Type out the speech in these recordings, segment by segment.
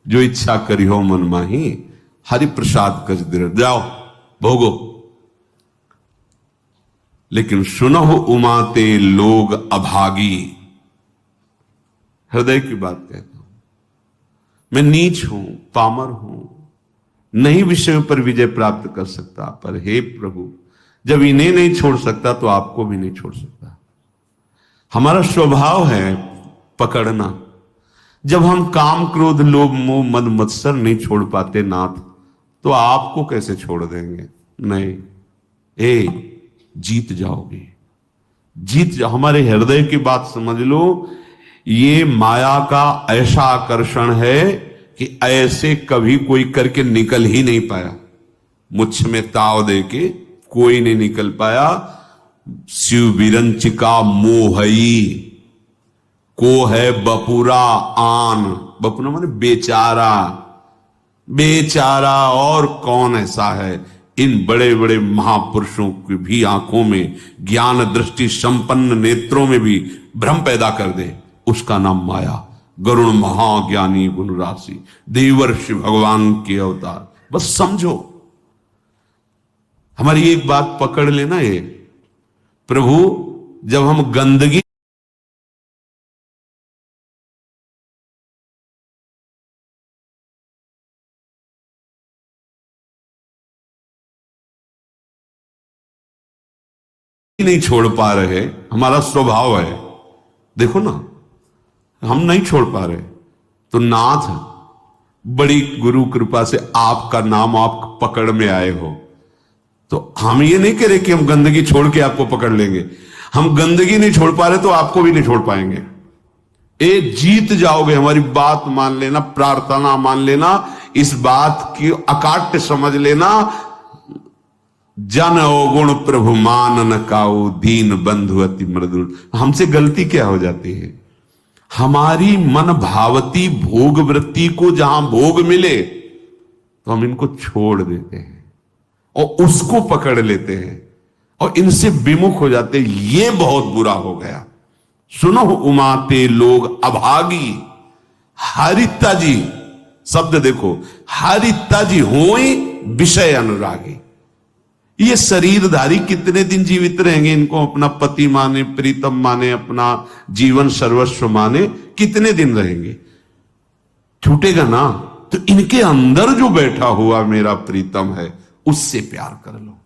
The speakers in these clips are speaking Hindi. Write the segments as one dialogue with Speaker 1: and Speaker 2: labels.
Speaker 1: जो इच्छा करी हो मन माही, हरि प्रसाद कछ दृढ़, जाओ भोगो। लेकिन सुनहु उमाते लोग अभागी, हृदय की बात कहता हूं, मैं नीच हूं, पामर हूं, नहीं विषयों पर विजय प्राप्त कर सकता, पर हे प्रभु जब इन्हें नहीं छोड़ सकता तो आपको भी नहीं छोड़ सकता। हमारा स्वभाव है पकड़ना। जब हम काम क्रोध लोभ मोह मद मत्सर नहीं छोड़ पाते नाथ, तो आपको कैसे छोड़ देंगे? नहीं, जीत जाओगे, जीत जाओ। हमारे हृदय की बात समझ लो, ये माया का ऐसा आकर्षण है कि ऐसे कभी कोई करके निकल ही नहीं पाया। मुझ में ताव दे के कोई नहीं निकल पाया। शिव विरंचिका मोहई को है बपुरा आन, बपुरा माने बेचारा, बेचारा और कौन ऐसा है? इन बड़े बड़े महापुरुषों की भी आंखों में, ज्ञान दृष्टि संपन्न नेत्रों में भी भ्रम पैदा कर दे, उसका नाम माया। गरुण महाज्ञानी गुण राशि, देवर्षि भगवान के अवतार। बस समझो, हमारी एक बात पकड़ लेना, ये प्रभु जब हम गंदगी नहीं छोड़ पा रहे, हमारा स्वभाव है, देखो ना, हम नहीं छोड़ पा रहे, तो नाथ बड़ी गुरु कृपा से आपका नाम आप पकड़ में आए हो, तो हम ये नहीं कह रहे कि हम गंदगी छोड़ के आपको पकड़ लेंगे। हम गंदगी नहीं छोड़ पा रहे तो आपको भी नहीं छोड़ पाएंगे। जीत जाओगे, हमारी बात मान लेना, प्रार्थना मान लेना, इस बात की अकाट्य समझ लेना। जन अवगुण प्रभु मान न काऊ, दीन बंधु अति मृदुल। हमसे गलती क्या हो जाती है? हमारी मन भावती भोग वृत्ति को जहां भोग मिले तो हम इनको छोड़ देते हैं और उसको पकड़ लेते हैं और इनसे विमुख हो जाते हैं। ये बहुत बुरा हो गया। सुनो उमाते लोग अभागी, हरिता जी शब्द देखो, हरिता जी होई विषय अनुरागी। ये शरीरधारी कितने दिन जीवित रहेंगे? इनको अपना पति माने, प्रीतम माने, अपना जीवन सर्वस्व माने, कितने दिन रहेंगे? छूटेगा ना। तो इनके अंदर जो बैठा हुआ मेरा प्रीतम है, उससे प्यार कर लो,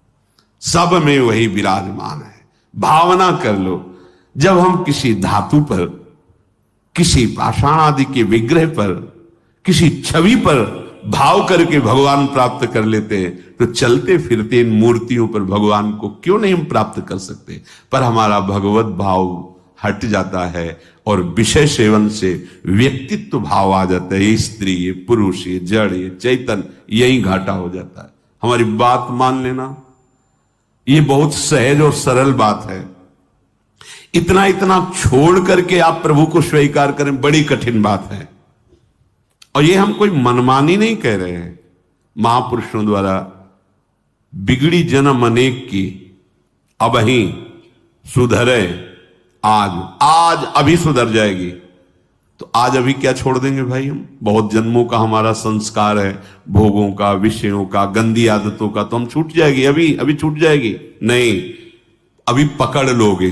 Speaker 1: सब में वही विराजमान है, भावना कर लो। जब हम किसी धातु पर, किसी पाषाण आदि के विग्रह पर, किसी छवि पर भाव करके भगवान प्राप्त कर लेते हैं, तो चलते फिरते इन मूर्तियों पर भगवान को क्यों नहीं हम प्राप्त कर सकते? पर हमारा भगवत भाव हट जाता है और विषय सेवन से व्यक्तित्व भाव आ जाता है। ये स्त्री, ये पुरुष, ये जड़, ये चैतन्य, यही घाटा हो जाता है। हमारी बात मान लेना, ये बहुत सहज और सरल बात है। इतना इतना छोड़ करके आप प्रभु को स्वीकार करें, बड़ी कठिन बात है। और ये हम कोई मनमानी नहीं कह रहे हैं। महापुरुषों द्वारा बिगड़ी जन्म अनेक की, अब ही सुधरे आज अभी सुधर जाएगी। तो आज अभी क्या छोड़ देंगे भाई? हम बहुत जन्मों का हमारा संस्कार है, भोगों का, विषयों का, गंदी आदतों का, तो हम छूट जाएगी, अभी छूट जाएगी? नहीं, अभी पकड़ लोगे।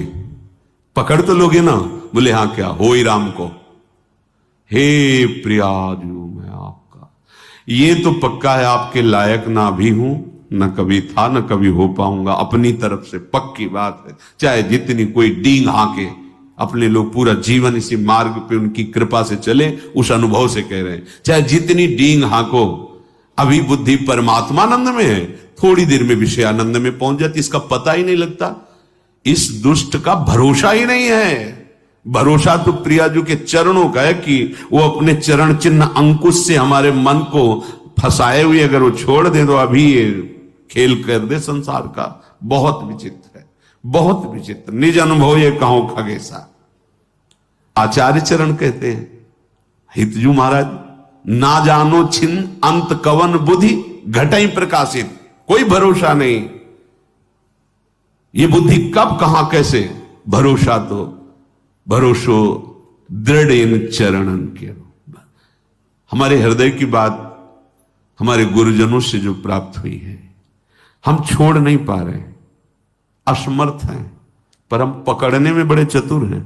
Speaker 1: पकड़ तो लोगे ना। बोले हाँ, क्या हो ही राम को, हे प्रियाजू मैं आपका, ये तो पक्का है आपके लायक ना भी हूं, न कभी था, न कभी हो पाऊंगा। अपनी तरफ से पक्की बात है। चाहे जितनी कोई डींग हाके, अपने लोग पूरा जीवन इसी मार्ग पे उनकी कृपा से चले, उस अनुभव से कह रहे हैं। चाहे जितनी डींग हाको, अभी बुद्धि परमात्मानंद में है, थोड़ी देर में विषयानंद में पहुंच जाती, इसका पता ही नहीं लगता। इस दुष्ट का भरोसा ही नहीं है। भरोसा तो प्रियाजू के चरणों का है कि वो अपने चरण चिन्ह अंकुश से हमारे मन को फंसाए हुए अगर वो छोड़ दे तो अभी ये खेल कर दे संसार का। बहुत विचित्र है, बहुत विचित्र। निज अनुभव ये कहो खगेसा। आचार्य चरण कहते हैं, हितजू महाराज, ना जानो छिन अंत कवन बुद्धि घटाई प्रकाशित। कोई भरोसा नहीं, ये बुद्धि कब कहां कैसे। भरोसा तो भरोसो दृढ़ इन चरणन के। हमारे हृदय की बात हमारे गुरुजनों से जो प्राप्त हुई है, हम छोड़ नहीं पा रहे, असमर्थ हैं, पर हम पकड़ने में बड़े चतुर हैं।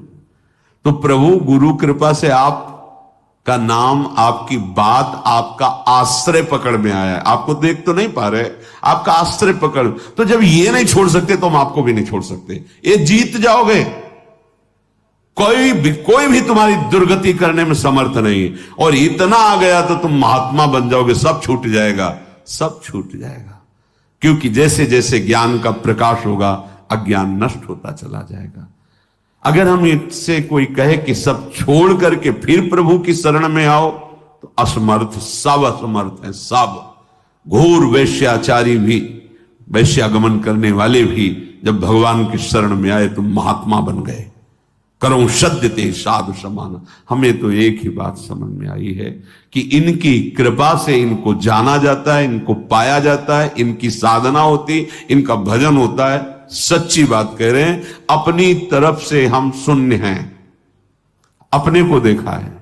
Speaker 1: तो प्रभु गुरु कृपा से आपका नाम, आपकी बात, आपका आश्रय पकड़ में आया है। आपको देख तो नहीं पा रहे, आपका आश्रय पकड़। तो जब ये नहीं छोड़ सकते तो हम आपको भी नहीं छोड़ सकते। ये जीत जाओगे, कोई भी तुम्हारी दुर्गति करने में समर्थ नहीं। और इतना आ गया तो तुम महात्मा बन जाओगे, सब छूट जाएगा, सब छूट जाएगा। क्योंकि जैसे जैसे ज्ञान का प्रकाश होगा, अज्ञान नष्ट होता चला जाएगा। अगर हम इससे कोई कहे कि सब छोड़ करके फिर प्रभु की शरण में आओ, तो असमर्थ, सब असमर्थ हैं, सब। घोर वैश्याचारी भी, वैश्यागमन करने वाले भी जब भगवान की शरण में आए तो महात्मा बन गए। करो सद्यते साधु समान। हमें तो एक ही बात समझ में आई है कि इनकी कृपा से इनको जाना जाता है, इनको पाया जाता है, इनकी साधना होती, इनका भजन होता है। सच्ची बात कह रहे हैं, अपनी तरफ से हम शून्य हैं। अपने को देखा है,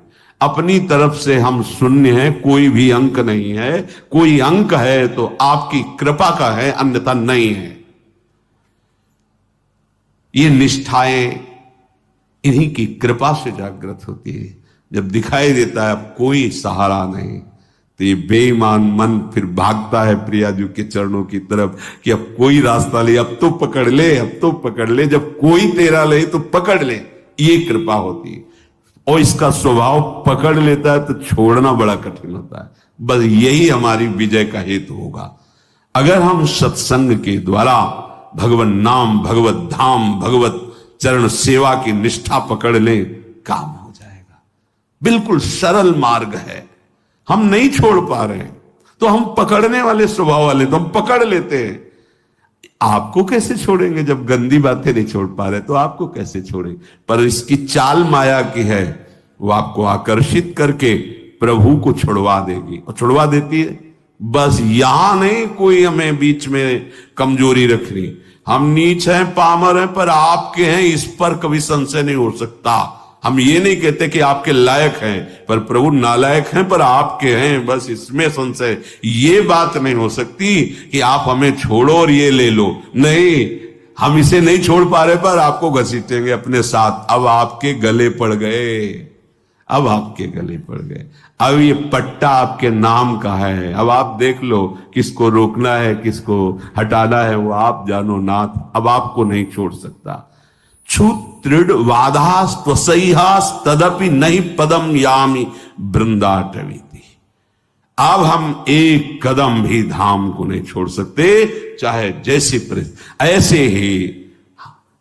Speaker 1: अपनी तरफ से हम शून्य हैं, कोई भी अंक नहीं है। कोई अंक है तो आपकी कृपा का है, अन्यथा नहीं है। ये निष्ठाएं इन्हीं की कृपा से जागृत होती है। जब दिखाई देता है अब कोई सहारा नहीं, तो ये बेईमान मन फिर भागता है प्रियाजू के चरणों की तरफ कि अब कोई रास्ता ले, अब तो पकड़ ले, अब तो पकड़ ले। जब कोई तेरा ले तो पकड़ ले, ये कृपा होती है। और इसका स्वभाव पकड़ लेता है तो छोड़ना बड़ा कठिन होता है। बस यही हमारी विजय का हेतु होगा। अगर हम सत्संग के द्वारा भगवत नाम, भगवत धाम, भगवत चरण सेवा की निष्ठा पकड़ ले, काम हो जाएगा। बिल्कुल सरल मार्ग है। हम नहीं छोड़ पा रहे हैं तो हम पकड़ने वाले स्वभाव वाले, तो हम पकड़ लेते हैं। आपको कैसे छोड़ेंगे जब गंदी बातें नहीं छोड़ पा रहे, तो आपको कैसे छोड़ेंगे। पर इसकी चाल माया की है, वो आपको आकर्षित करके प्रभु को छुड़वा देगी, और छुड़वा देती है। बस यहां नहीं कोई हमें बीच में कमजोरी रखनी। हम नीच हैं, पामर हैं, पर आपके हैं, इस पर कभी संशय नहीं हो सकता। हम ये नहीं कहते कि आपके लायक हैं, पर प्रभु नालायक हैं पर आपके हैं, बस इसमें संशय। ये बात नहीं हो सकती कि आप हमें छोड़ो और ये ले लो। नहीं, हम इसे नहीं छोड़ पा रहे पर आपको घसीटेंगे अपने साथ। अब आपके गले पड़ गए, अब आपके गले पड़ गए। अब ये पट्टा आपके नाम का है। अब आप देख लो किसको रोकना है, किसको हटाना है, वो आप जानो नाथ। अब आपको नहीं छोड़ सकता। क्षुत्रिड वाधास त्वसैहास तदपि नहीं पदम यामी वृंदाटवीति। अब हम एक कदम भी धाम को नहीं छोड़ सकते, चाहे जैसी परिस्थिति। ऐसे ही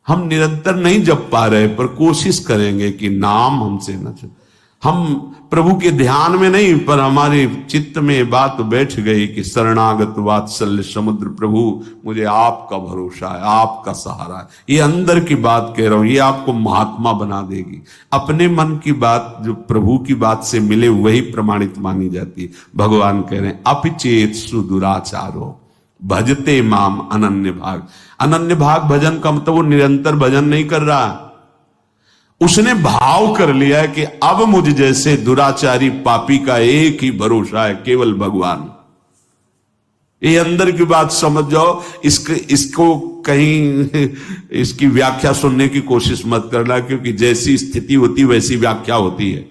Speaker 1: हम निरंतर नहीं जप पा रहे, पर कोशिश करेंगे कि नाम हमसे न छूटे। हम प्रभु के ध्यान में नहीं, पर हमारे चित्त में बात बैठ गई कि शरणागत वात्सल्य समुद्र प्रभु, मुझे आपका भरोसा है, आपका सहारा है। ये अंदर की बात कह रहा हूं, ये आपको महात्मा बना देगी। अपने मन की बात जो प्रभु की बात से मिले वही प्रमाणित मानी जाती है। भगवान कह रहे हैं अपिचेत सुदुराचारो भजते माम अनन्य भाग। अनन्य भाग भजन का मतलब वो निरंतर भजन नहीं कर रहा, उसने भाव कर लिया है कि अब मुझ जैसे दुराचारी पापी का एक ही भरोसा है, केवल भगवान। ये अंदर की बात समझ जाओ। इसको कहीं इसकी व्याख्या सुनने की कोशिश मत करना, क्योंकि जैसी स्थिति होती वैसी व्याख्या होती है।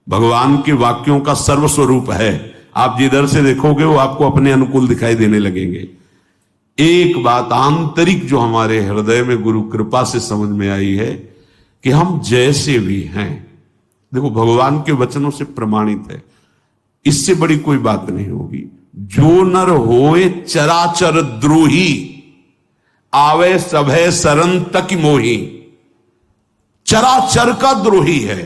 Speaker 1: भगवान के वाक्यों का सर्वस्वरूप है। आप जिधर से देखोगे वो आपको अपने अनुकूल दिखाई देने लगेंगे। एक बात आंतरिक जो हमारे हृदय में गुरु कृपा से समझ में आई है कि हम जैसे भी हैं, देखो भगवान के वचनों से प्रमाणित है, इससे बड़ी कोई बात नहीं होगी। जो नर होए चराचर द्रोही, आवे सभय शरण तक मोही। चराचर का द्रोही है,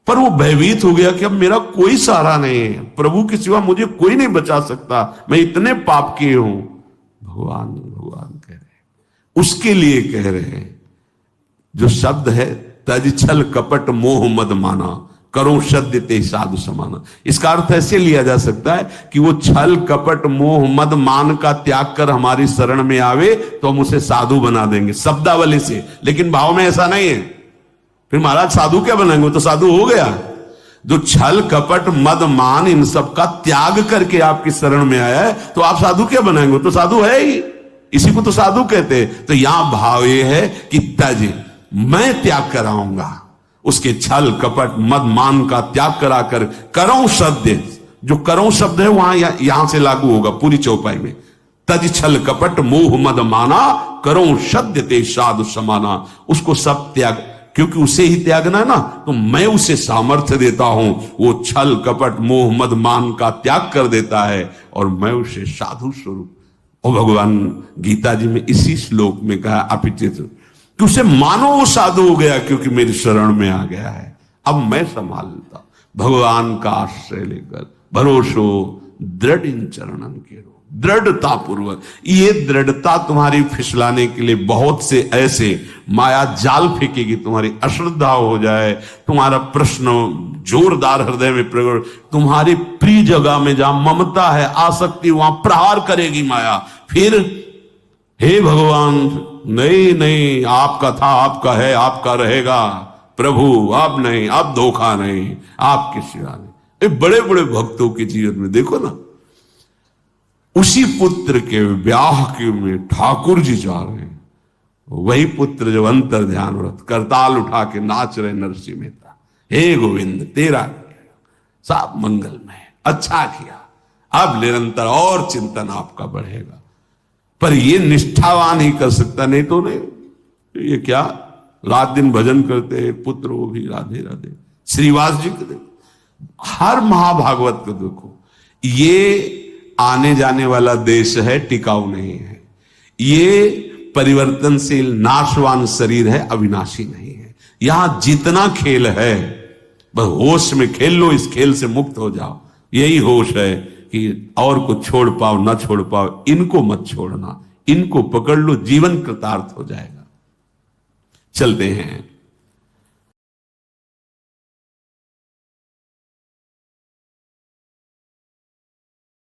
Speaker 1: पर वो भयभीत हो गया कि अब मेरा कोई सहारा नहीं है, प्रभु के सिवा मुझे कोई नहीं बचा सकता, मैं इतने पाप किए हूं। भगवान भगवान कह रहे हैं, उसके लिए कह रहे हैं जो शब्द है तज छल कपट मोह मद माना, करो सद्य ते साधु समाना। इसका अर्थ ऐसे लिया जा सकता है कि वो छल कपट मोह मद मान का त्याग कर हमारी शरण में आवे तो हम उसे साधु बना देंगे शब्दावली से, लेकिन भाव में ऐसा नहीं है। फिर महाराज साधु क्या बनाएंगे, वो तो साधु हो गया। जो छल कपट मद मान इन सब का त्याग करके आपकी शरण में आया है, तो आप साधु क्या बनाएंगे? तो साधु है ही, इसी को तो साधु कहते हैं। तो यहां भाव ये है कि तज, मैं त्याग कराऊंगा उसके छल कपट मद मान का त्याग कराकर। करो शब्द, जो करो शब्द है वहां यहां से लागू होगा पूरी चौपाई में। तज छल कपट मोह मद माना, करो सद्य ते साधु समाना। उसको सब त्याग, क्योंकि उसे ही त्यागना है ना, तो मैं उसे सामर्थ्य देता हूं। वो छल कपट मोह मद मान का त्याग कर देता है और मैं उसे साधु स्वरूप। और भगवान गीता जी में इसी श्लोक में कहा अपिचित कि उसे मानो वो साधु हो गया, क्योंकि मेरी शरण में आ गया है, अब मैं संभाल लेता। भगवान का आश्रय लेकर भरोसो दृढ़ इन चरणन के, दृढ़ता पूर्वक। ये दृढ़ता तुम्हारी फिसलाने के लिए बहुत से ऐसे माया जाल फेंकेगी, तुम्हारी अश्रद्धा हो जाए, तुम्हारा प्रश्न जोरदार हृदय में प्रकट, तुम्हारी प्रिय जगह में जहां ममता है आसक्ति, वहां प्रहार करेगी माया। फिर हे भगवान, नहीं नहीं, आपका था, आपका है, आपका रहेगा प्रभु, अब नहीं, अब धोखा नहीं, आपके सिवा नहीं। ये बड़े बड़े भक्तों के जीवन में देखो ना, उसी पुत्र के ब्याह के में ठाकुर जी जा रहे हैं, वही पुत्र जो अंतर ध्यान व्रत करताल उठा के नाच रहे नरसिंह मेहता, हे गोविंद तेरा सब मंगलमय, अच्छा किया, अब निरंतर और चिंतन आपका बढ़ेगा। पर ये निष्ठावान ही कर सकता, नहीं तो नहीं। ये क्या रात दिन भजन करते हैं पुत्र, वो भी राधे राधे। श्रीवास जी को देखो, हर महाभागवत को देखो, ये आने जाने वाला देश है, टिकाऊ नहीं है। ये परिवर्तनशील नाशवान शरीर है, अविनाशी नहीं है। यहां जितना खेल है बस होश में खेल लो, इस खेल से मुक्त हो जाओ। यही होश है कि और को छोड़ पाओ ना छोड़ पाओ, इनको मत छोड़ना, इनको पकड़ लो, जीवन कृतार्थ हो जाएगा। चलते हैं